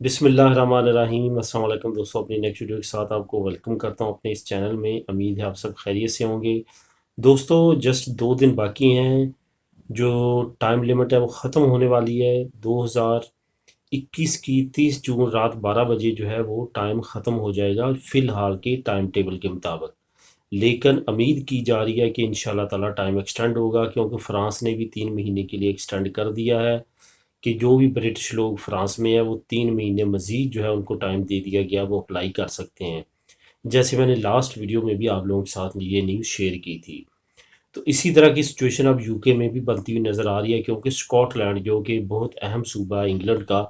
بسم اللہ الرحمن الرحیم۔ السلام علیکم دوستوں، اپنی نیکسٹ ویڈیو کے ساتھ آپ کو ویلکم کرتا ہوں اپنے اس چینل میں۔ امید ہے آپ سب خیریت سے ہوں گے۔ دوستوں، جسٹ 2 دن باقی ہیں، جو ٹائم لمٹ ہے وہ ختم ہونے والی ہے۔ 2021 کی 30 جون رات 12 بجے جو ہے وہ ٹائم ختم ہو جائے گا فی الحال کے ٹائم ٹیبل کے مطابق، لیکن امید کی جا رہی ہے کہ انشاءاللہ تعالی ٹائم ایکسٹینڈ ہوگا، کیونکہ فرانس نے بھی 3 مہینے کے لیے ایکسٹینڈ کر دیا ہے کہ جو بھی برٹش لوگ فرانس میں ہیں وہ 3 مہینے مزید جو ہے ان کو ٹائم دے دیا گیا، وہ اپلائی کر سکتے ہیں، جیسے میں نے لاسٹ ویڈیو میں بھی آپ لوگوں کے ساتھ یہ نیوز شیئر کی تھی۔ تو اسی طرح کی سچویشن اب یو کے میں بھی بنتی ہوئی نظر آ رہی ہے، کیونکہ اسکاٹ لینڈ جو کہ بہت اہم صوبہ ہے انگلینڈ کا،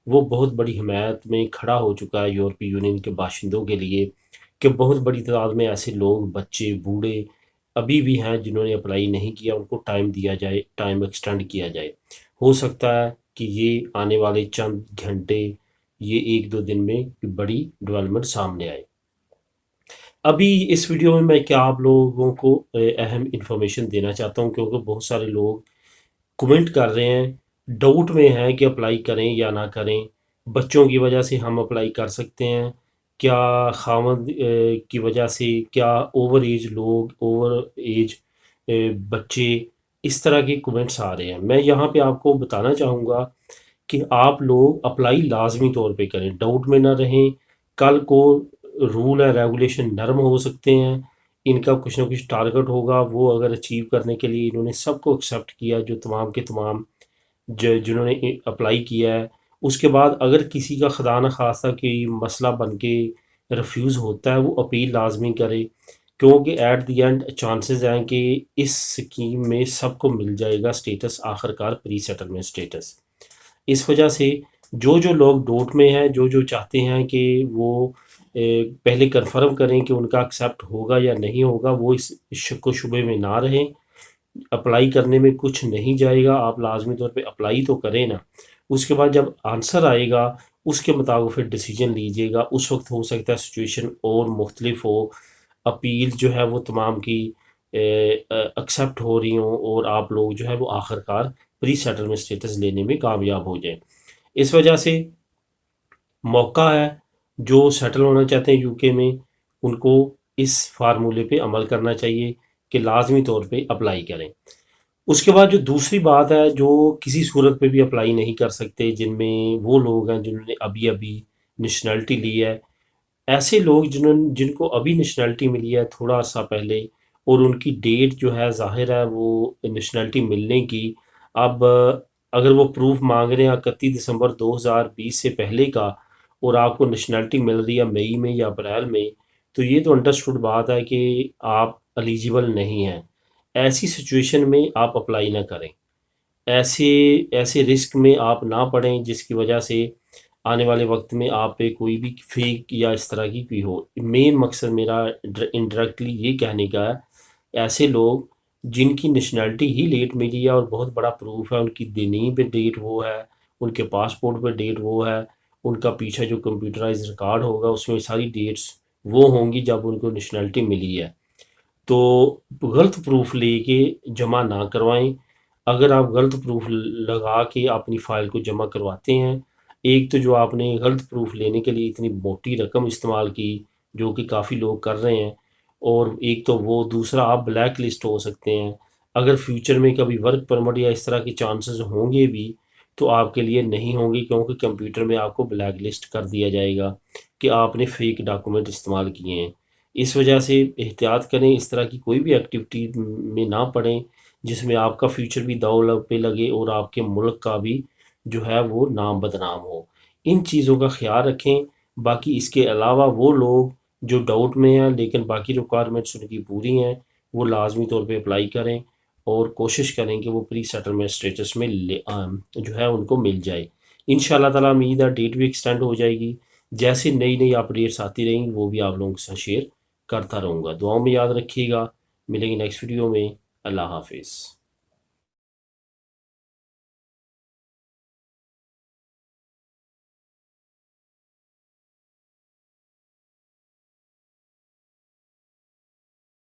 وہ بہت بڑی حمایت میں کھڑا ہو چکا ہے یورپی یونین کے باشندوں کے لیے، کہ بہت بڑی تعداد میں ایسے لوگ، بچے، بوڑھے ابھی بھی ہیں جنہوں نے اپلائی نہیں کیا، ان کو ٹائم دیا جائے، ٹائم ایکسٹینڈ کیا جائے۔ ہو سکتا ہے کہ یہ آنے والے چند گھنٹے، یہ 1-2 دن میں بڑی ڈیولپمنٹ سامنے آئے۔ ابھی اس ویڈیو میں کیا آپ لوگوں کو اہم انفارمیشن دینا چاہتا ہوں، کیونکہ بہت سارے لوگ کمنٹ کر رہے ہیں، ڈاؤٹ میں ہیں کہ اپلائی کریں یا نہ کریں۔ بچوں کی وجہ سے ہم اپلائی کر سکتے ہیں کیا؟ خاوند کی وجہ سے کیا؟ اوور ایج لوگ، اوور ایج بچے، اس طرح کے کمنٹس آ رہے ہیں۔ میں یہاں پہ آپ کو بتانا چاہوں گا کہ آپ لوگ اپلائی لازمی طور پہ کریں، ڈاؤٹ میں نہ رہیں۔ کل کو رول ہے، ریگولیشن نرم ہو سکتے ہیں، ان کا کچھ نہ کچھ ٹارگٹ ہوگا، وہ اگر اچیو کرنے کے لیے انہوں نے سب کو ایکسیپٹ کیا، جو تمام کے تمام جنہوں نے اپلائی کیا ہے، اس کے بعد اگر کسی کا خدا نخواستہ کوئی مسئلہ بن کے ریفیوز ہوتا ہے، وہ اپیل لازمی کرے، کیونکہ ایٹ دی اینڈ چانسز ہیں کہ اس سکیم میں سب کو مل جائے گا سٹیٹس، آخر کار پری سیٹلمنٹ سٹیٹس۔ اس وجہ سے جو لوگ ڈوٹ میں ہیں، جو چاہتے ہیں کہ وہ پہلے کنفرم کریں کہ ان کا ایکسیپٹ ہوگا یا نہیں ہوگا، وہ اس شک و شبے میں نہ رہیں۔ اپلائی کرنے میں کچھ نہیں جائے گا، آپ لازمی طور پہ اپلائی تو کریں نا۔ اس کے بعد جب آنسر آئے گا اس کے مطابق پھر ڈیسیجن لیجیے گا، اس وقت ہو سکتا ہے سچویشن اور مختلف ہو، اپیل جو ہے وہ تمام کی ایکسیپٹ ہو رہی ہوں، اور آپ لوگ جو ہے وہ آخر کار پری سیٹلمنٹ سٹیٹس لینے میں کامیاب ہو جائیں۔ اس وجہ سے موقع ہے، جو سیٹل ہونا چاہتے ہیں یو کے میں، ان کو اس فارمولے پہ عمل کرنا چاہیے کہ لازمی طور پہ اپلائی کریں۔ اس کے بعد جو دوسری بات ہے، جو کسی صورت پہ بھی اپلائی نہیں کر سکتے، جن میں وہ لوگ ہیں جنہوں نے ابھی نیشنلٹی لی ہے، ایسے لوگ جن کو ابھی نیشنلٹی ملی ہے تھوڑا عرصہ پہلے، اور ان کی ڈیٹ جو ہے ظاہر ہے وہ نیشنلٹی ملنے کی، اب اگر وہ پروف مانگ رہے ہیں 31 دسمبر 2020 سے پہلے کا، اور آپ کو نیشنلٹی مل رہی ہے مئی میں یا اپریل میں، تو یہ تو انڈرسٹوڈ بات ہے کہ آپ ایلیجیبل نہیں ہیں۔ ایسی سچویشن میں آپ اپلائی نہ کریں، ایسے رسک میں آپ نہ پڑیں جس کی وجہ سے آنے والے وقت میں آپ پہ کوئی بھی فیک یا اس طرح کی کوئی ہو۔ مین مقصد میرا انڈائریکٹلی یہ کہنے کا ہے، ایسے لوگ جن کی نیشنلٹی ہی لیٹ ملی ہے اور بہت بڑا پروف ہے، ان کی دینی پہ ڈیٹ وہ ہے، ان کے پاسپورٹ پہ ڈیٹ وہ ہے، ان کا پیچھے جو کمپیوٹرائز ریکارڈ ہوگا اس میں ساری ڈیٹس وہ ہوں گی جب ان کو نیشنلٹی ملی ہے، تو غلط پروف لے کے جمع نہ کروائیں۔ اگر آپ غلط پروف لگا کے اپنی فائل کو جمع کرواتے ہیں، ایک تو جو آپ نے غلط پروف لینے کے لیے اتنی موٹی رقم استعمال کی، جو کہ کافی لوگ کر رہے ہیں، اور ایک تو وہ، دوسرا آپ بلیک لسٹ ہو سکتے ہیں۔ اگر فیوچر میں کبھی ورک پرمٹ یا اس طرح کے چانسز ہوں گے بھی تو آپ کے لیے نہیں ہوں گے، کیونکہ کمپیوٹر میں آپ کو بلیک لسٹ کر دیا جائے گا کہ آپ نے فیک ڈاکومنٹ استعمال کیے ہیں۔ اس وجہ سے احتیاط کریں، اس طرح کی کوئی بھی ایکٹیویٹی میں نہ پڑیں جس میں آپ کا فیوچر بھی داؤ پہ لگے اور آپ کے ملک کا بھی جو ہے وہ نام بدنام ہو۔ ان چیزوں کا خیال رکھیں۔ باقی اس کے علاوہ وہ لوگ جو ڈاؤٹ میں ہیں لیکن باقی ریکوائرمنٹس ان کی پوری ہیں، وہ لازمی طور پہ اپلائی کریں اور کوشش کریں کہ وہ پری سیٹلمنٹ اسٹیٹس میں جو ہے ان کو مل جائے۔ انشاءاللہ تعالیٰ امید ہے ڈیٹ بھی ایکسٹینڈ ہو جائے گی، جیسے نئی اپڈیٹس آتی رہیں گی وہ بھی آپ لوگوں کے ساتھ شیئر کرتا رہوں گا۔ دعاؤں میں یاد رکھیے گا، ملیں گے نیکسٹ ویڈیو میں۔ اللہ حافظ۔